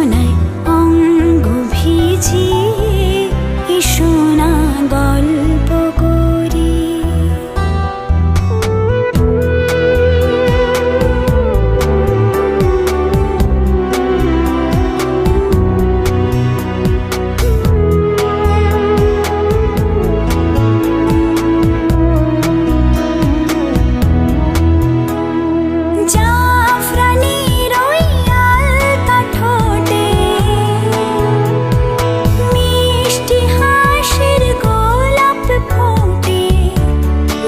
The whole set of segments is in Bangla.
জোছনায় অঙ্গ ভিজিয়ে এসো না গল্প করি। জাফরানের ওই আলতা ঠোঁটে মিষ্টি হাসির গোলাপ ফোটে,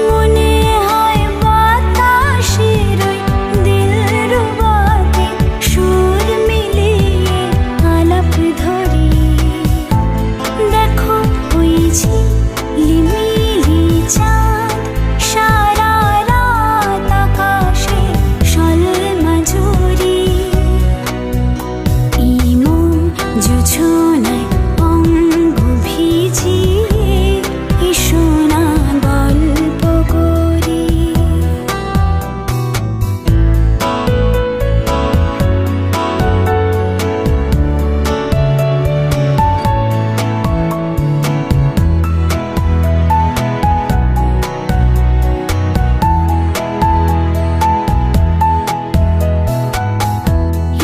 মনে হয় বাতাসের ওই দিলরুবাতে সুর মিলিয়ে আলাপ ধরি। দেখো ওই ঝিলিমিলি চাঁদ সারা রাত আকাশে সলমাঝুরি। ইমো জোছনায় অঙ্গ ভিজিয়ে এসো না গল্প করি।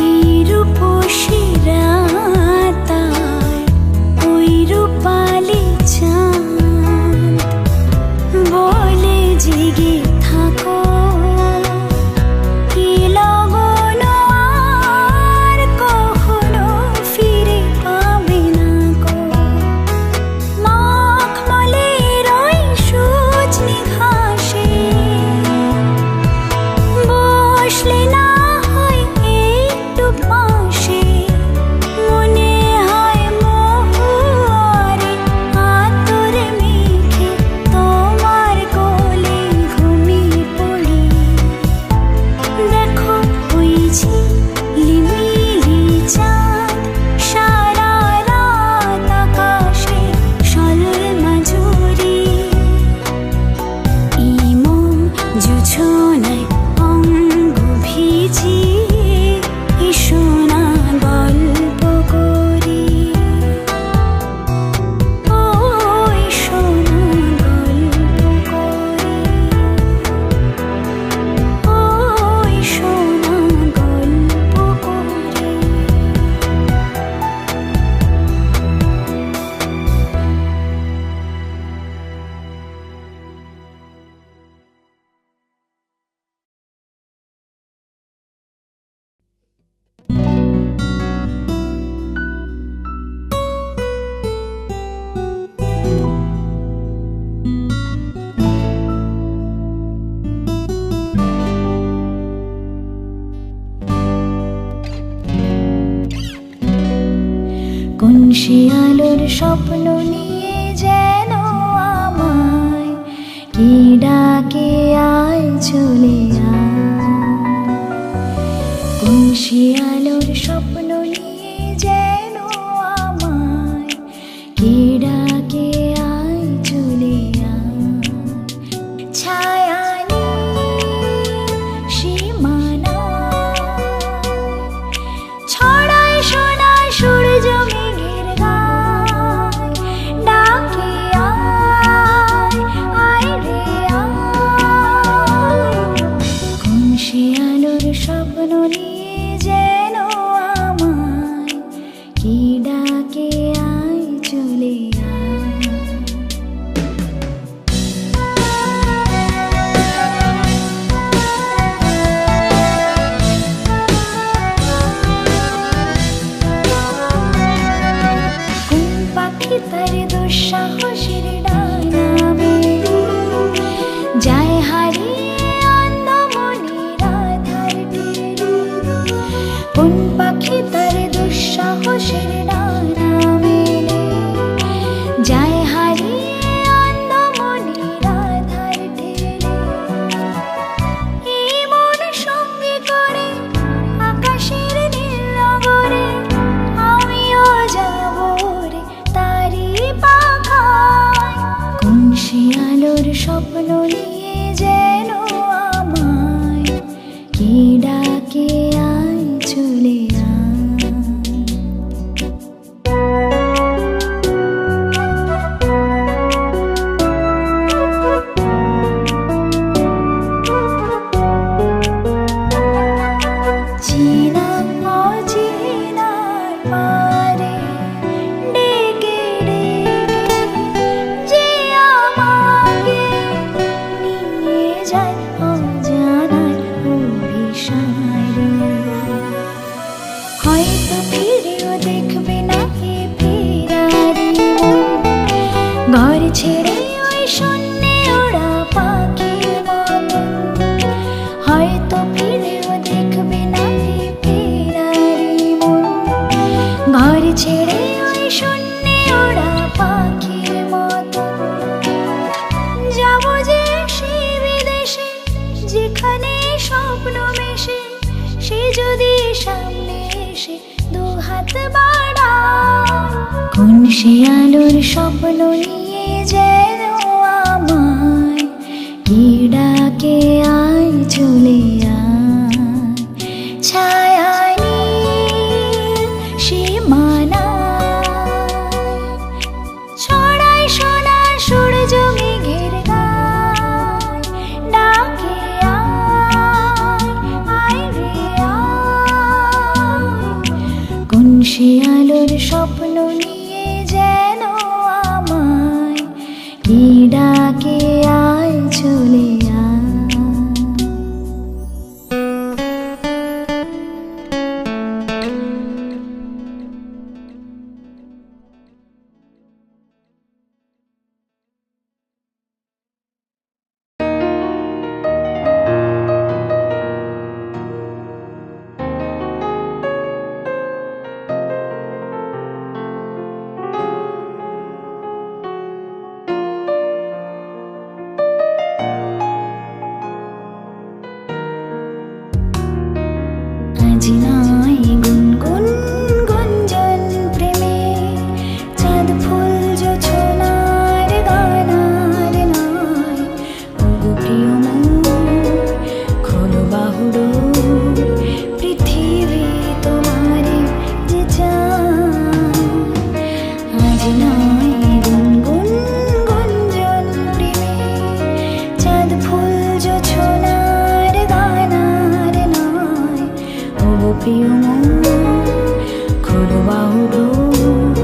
এই রূপসী রাতায় ওই রূপালি চাঁদ বলে জেগে থাকো, কি লগন আর কখনো ফিরে পাবে না গো। মখমলের ওই সজনে ঘাসে বসলে না হয় একটু পাশে, মনে হয় মহুয়ারে আতর মেখে তোমার কোলে ঘুমিয়ে পড়ি। দেখো ওই ঝিলিমিলি চাঁদ সারা রাত আকাশে সলমাঝুরি। ইমো জোছনায় অঙ্গ ভিজিয়ে এসো না গল্প করি। ও এসো না গল্প করি। ও এসো না গল্প করি। কোন সে আলোর স্বপ্ন নিয়ে যেন আমায় কি ডাকে আয় চলে আয়। কোন সে আলোর স্বপ্ন নিয়ে যেন আমায় কি ডাকে আয় চলে আয়। ছায়া সীমানা ছড়ায় সোনা সূর্য মেঘের গায়, ডাকে আয় আয় রে আয়। কোন সে আলোর স্বপ্ন নিয়ে যেন ফিরেও দেখবে না এ ফেরারি মন। ঘর ছেড়ে ওই শূন্যে ওরা পাখির মতন, হয়তো ফিরেও দেখবে না এ ফেরারি মন। ঘর ছেড়ে ওই শূন্যে ওরা পাখির মতন। যাবো যে সে বিদেশে, যেখানে স্বপ্ন মেশে, সে যদি সামনে এসে দু হাত বাড়ায়। কোন সে আলোর স্বপ্ন নিয়ে যেন আমায় কি ডাকে, আয় চলে আয়। ছায়ায় নীল সীমানায় ছড়ায় সোনার সূর্য মেঘের গায়। ডাকে আয়, আয় রে আয়। কোন সে আলোর স্বপ্ন নিয়ে যেন আমায় কি ডাকে, আয় চলে আয়। আজ নয় গুনগুন গুঞ্জন প্রেমে, চাঁদ ফুল জোছনার গানার নয়। ওগো প্রিয় মন খোলো বাহুডোর, পৃথিবী তোমারে যে চায়। আজ নয় গুনগুন গুঞ্জন প্রেমে, চাঁদ ফুল জোছনার গানার নয়। ওগো প্রিয় মন খোলো বাহুডোর,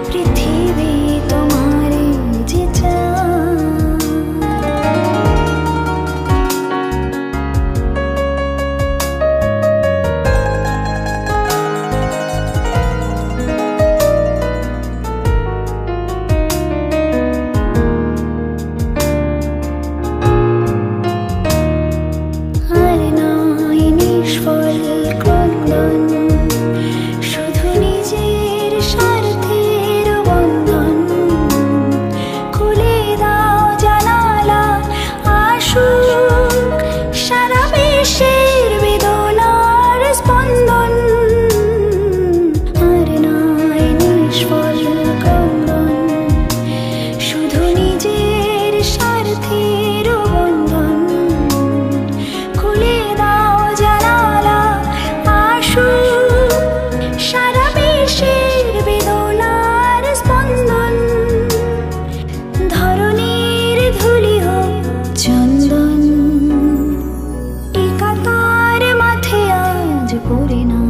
পৃথিবী তোমারে যে চায়। আর নয় নিষ্ফল ক্রন্দন, শুধু নিজের স্বার্থের বন্ধন। খুলে দাও জানালা, আসুক সারা বিশ্বের বেদনার স্পন্দন। আর নয় নিষ্ফল ক্রন্দন, শুধু নিজের স্বার্থের বন্ধন। খুলে দাও জানালা, আসুক সারা বিশ্বের বেদনার স্পন্দন। ধরণীর ধুলি হোক চন্দন, একাতার মাথে আজ পরে নাও,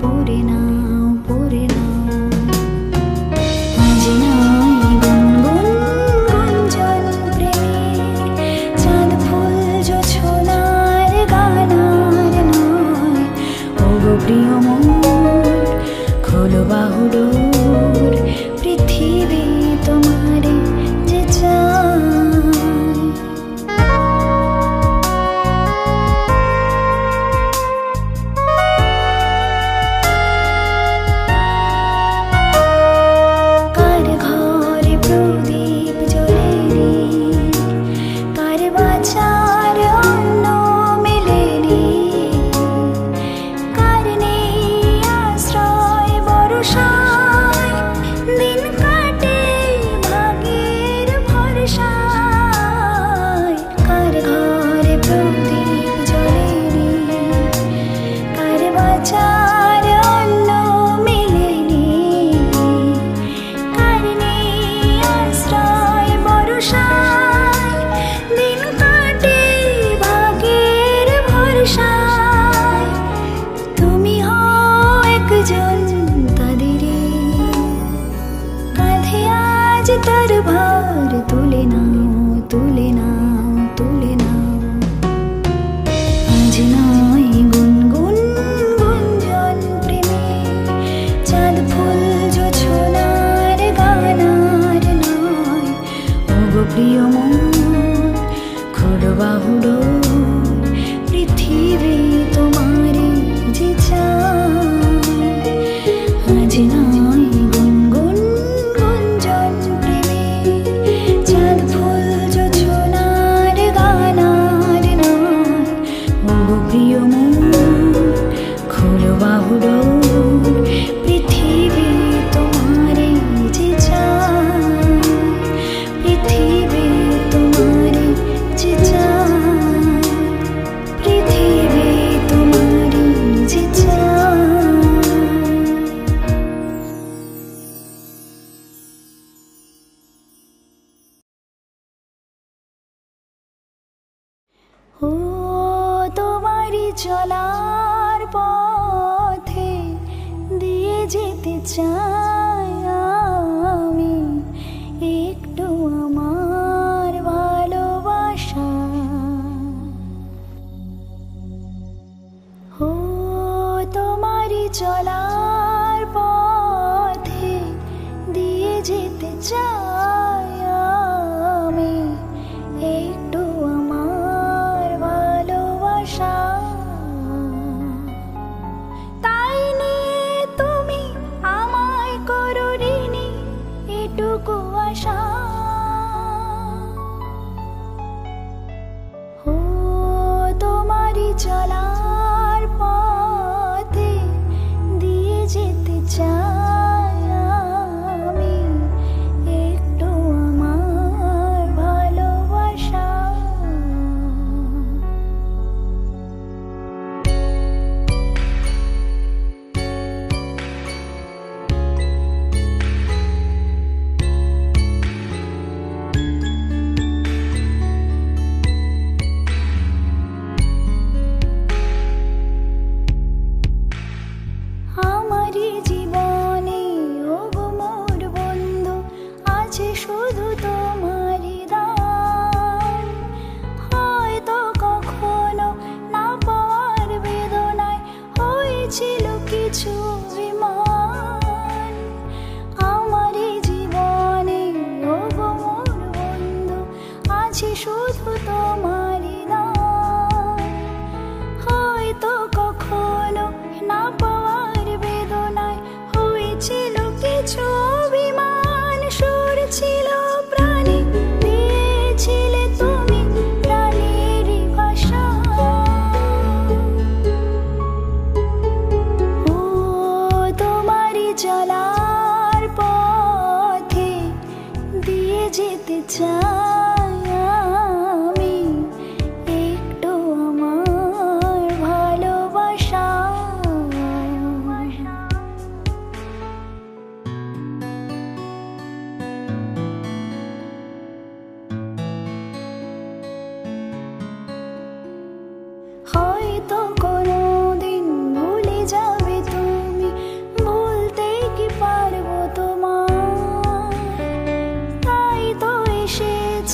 পরে নাও, পরে নাও। আজ নয় গুনগুন গুঞ্জন প্রেমে, চাঁদ ফুল জোছনার গানার নয়। ওগো প্রিয় মন খোলো বাহুডোর, পৃথিবী তোমারে যে চায়। কার ঘরে প্রদীপ জ্বলে রে, কার বাঁচার অন্ন মেলে রে। কার নেই আশ্রয় ভরসায়, দিন কাটে ভাগের ভরসায়। কার ঘরে প্রদীপ জ্বলে রে, কার বাঁচার অন্ন মেলে রে। কার নেই আশ্রয় ভরসায়, দিন কাটে ভাগের ভরসায়। তুমি হও একজন তাদেরই, কাঁধে আজ তার ভার তুলে নাও, তুলে নাও, তুলে নাও। আজ নয় গুনগুন গুঞ্জন প্রেমে, চাঁদ ফুল জোছনার গানার নয়, ওগো প্রিয় মন খোলো বাহু ডোর, পৃথিবী তোমারই যে চায়। আজ নয় গুনগুন গুঞ্জন প্রেমে, চাঁদ ফুল জোছনার গানার নয়, ওগো প্রিয় মন খোলো বাহু ডোর, পৃথিবী তোমারই যে চায়, পৃথিবী তোমারই যে চায়, পৃথিবী তোমারই যে চায়। ও তোমারই চলার পথে দিয়ে যেতে চাই আমি একটু আমার ভালোবাসা। ও তোমারই চলার পথে দিয়ে যেতে চাই আমি একটু আমার ভালোবাসা। তাই নিয়ে তুমি আমায় করো ঋণী এটুকু আশা। ও তোমারই চলার পথে দিয়ে যেতে চাই আমি একটু আমার ভালোবাসা। আমারই জীবনে ওগো মোর বন্ধু আছে শুধু তোমারই দান। হয়তো কখনো না পাওয়ার বেদনায় হয়েছিল কিছু অভিমান। আমারই জীবনে ওগো মোর বন্ধু আছে শুধু তোমারই দান। হয়তো কখনো না পাওয়ার বেদনায় হয়েছিল কিছু অভিমান। সুর ছিল প্রাণে দিয়েছিলে তুমি প্রাণেরই ভাষা। ও তোমারই চলার পথে দিয়ে যেতে চাই আমি একটু আমার ভালোবাসা। হয়তো কোনোদিন ভুলে যাবে তুমি, ভুলতে কি পারবো তোমার। তাই তো এসেছি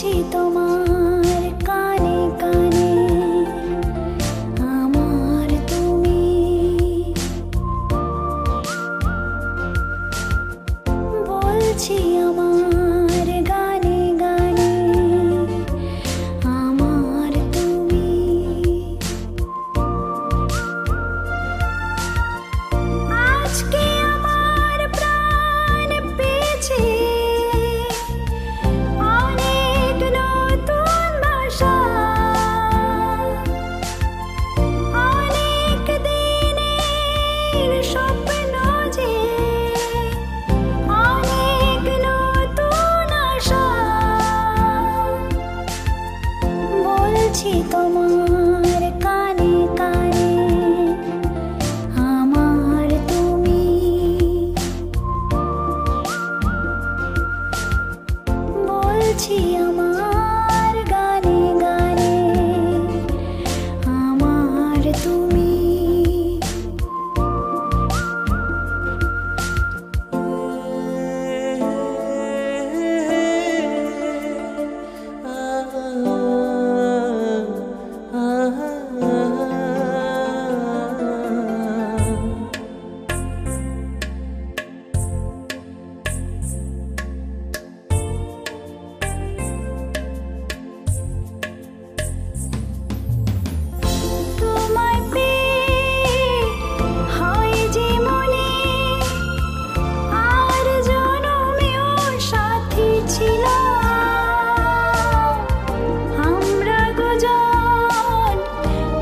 বলছি তোমার কানে কানে আমার তুমি, বলছি আমার গানে গানে আমার তুমি। আজকে আমার প্রাণ পেয়েছে অনেক নতুন ভাষা, অনেক দিনের স্বপ্ন যে অনেক নতুন আশা, বলছি তোমার কানে কানে আমার তুমি, বলছি আমার গানে গানে আমার তুমি। তোমায় পেয়ে হয় যে মনে আর জনমেও সাথী ছিলাম আমরা দুজন,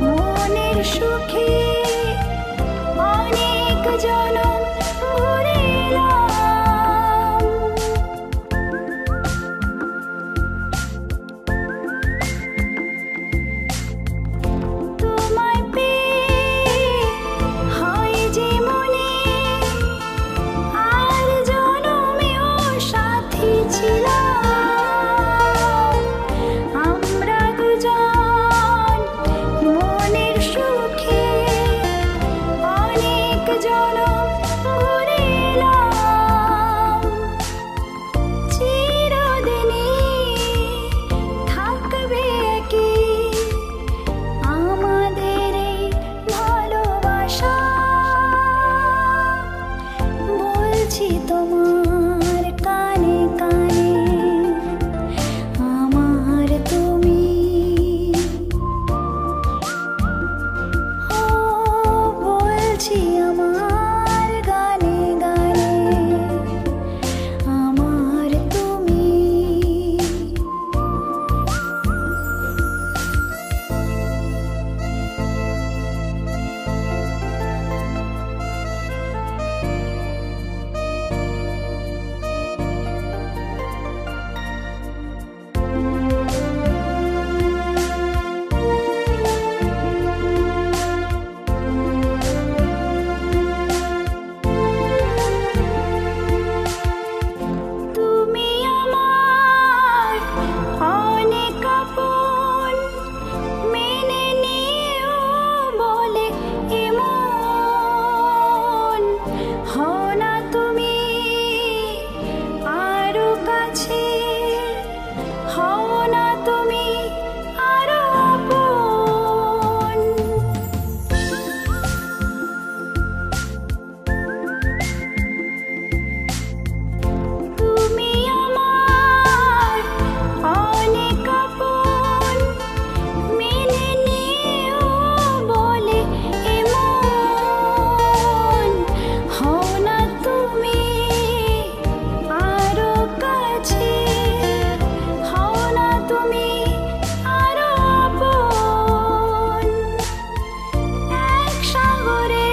মনের সুখে অনেক জনম ঘুরে এলাম। তোমায় পেয়ে হয় যে মনে আর জনমেও সাথী ছিলাম আমরা দুজন, মনের সুখে অনেক জনম ঘুরে এলাম। চিরদিনই থাকবে কি আমাদের এই ভালোবাসা, বলছি তোমার কানে কানে আমার তুমি, ও বলছি আমার গানে গানে আমার তুমি। তুমি আমার অনেক আপন, মেনে নিও বলে এমন, হও না তুমি আরো কাছে, হও না তুমি আরো আপন। তুমি আমার অনেক আপন, মেনে নিও বলে এমন, হও না তুমি আরো কাছে, হও না তুমি আরো আপন। এক সাগরে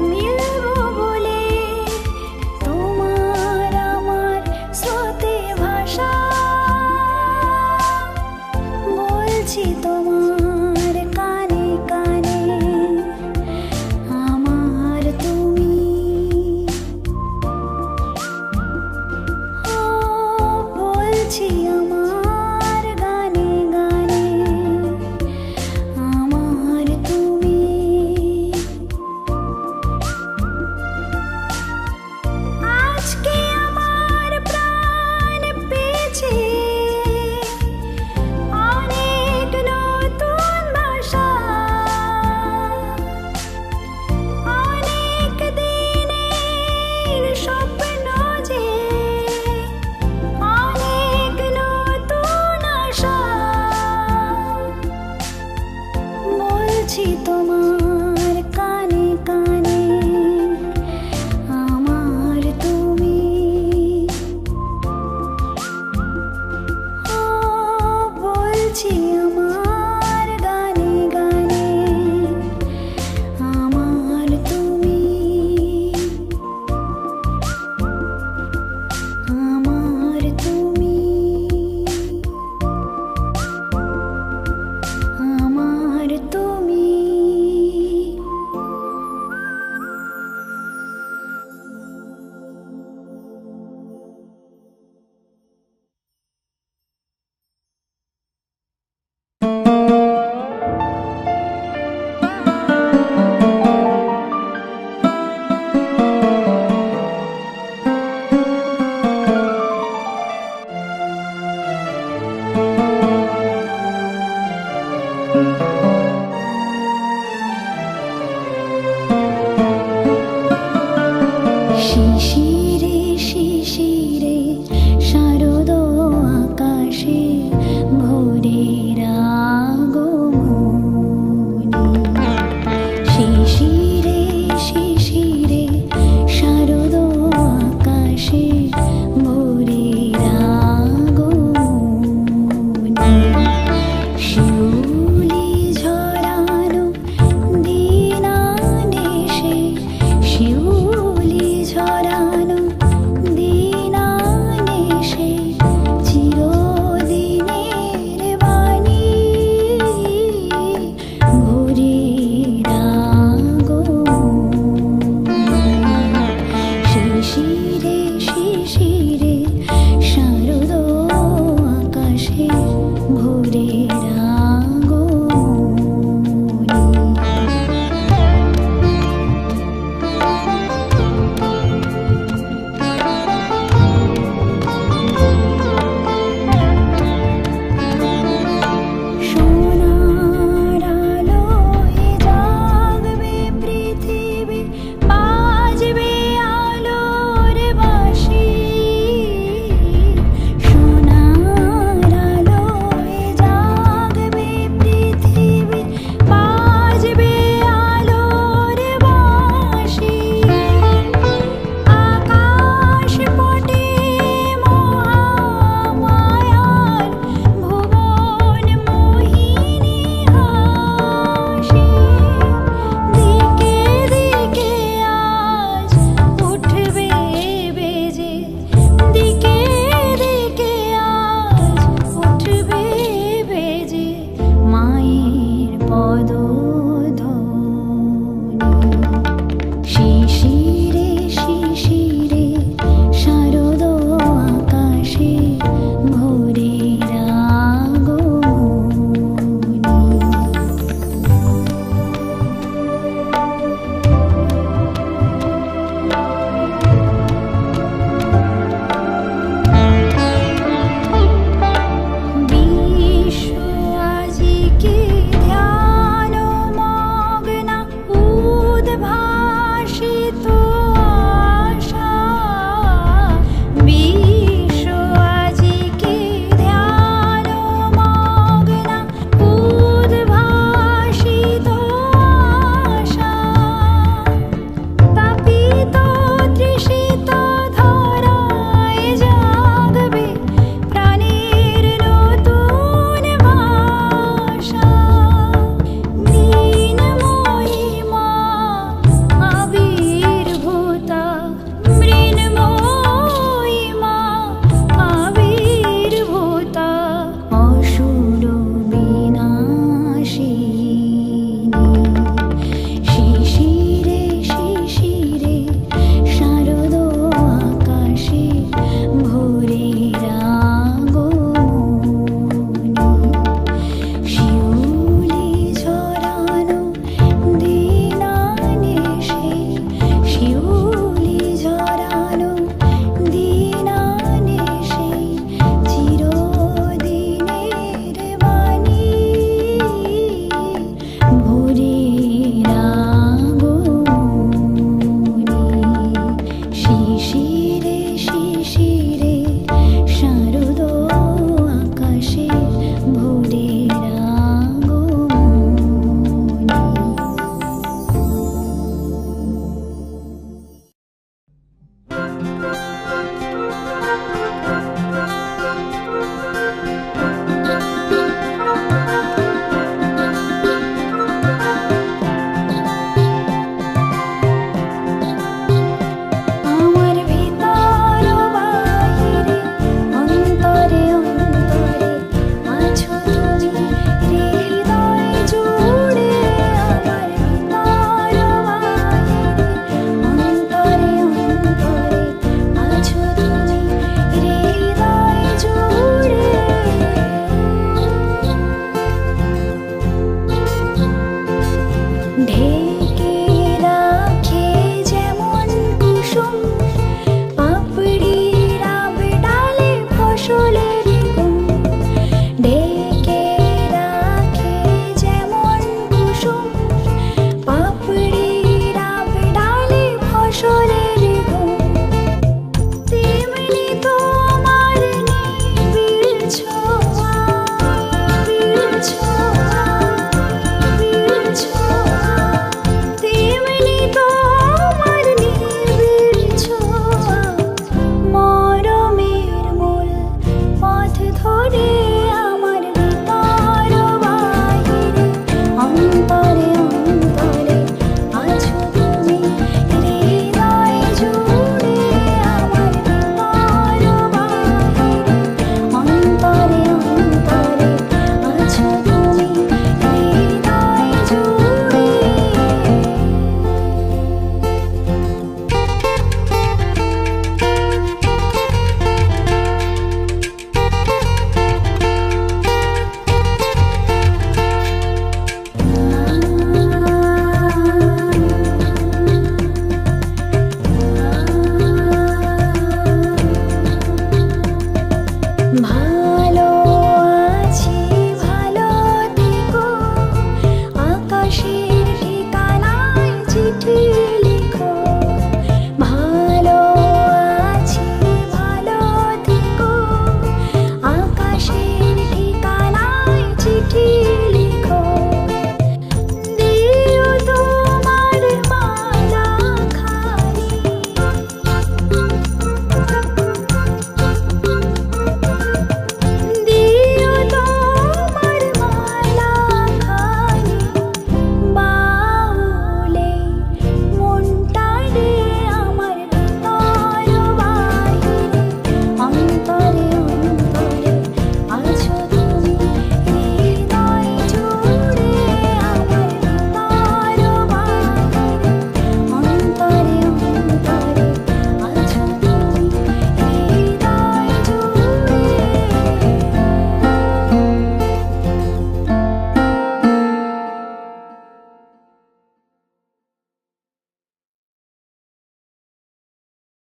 মিলবো বলে তোমার আমার স্রোতে ভাষা, বলছি তোমার কানে কানে আমার তুমি, ও বলছি আমার গানে গানে আমার তুমি। আজকে আমার প্রাণ পেয়েছে তোমার।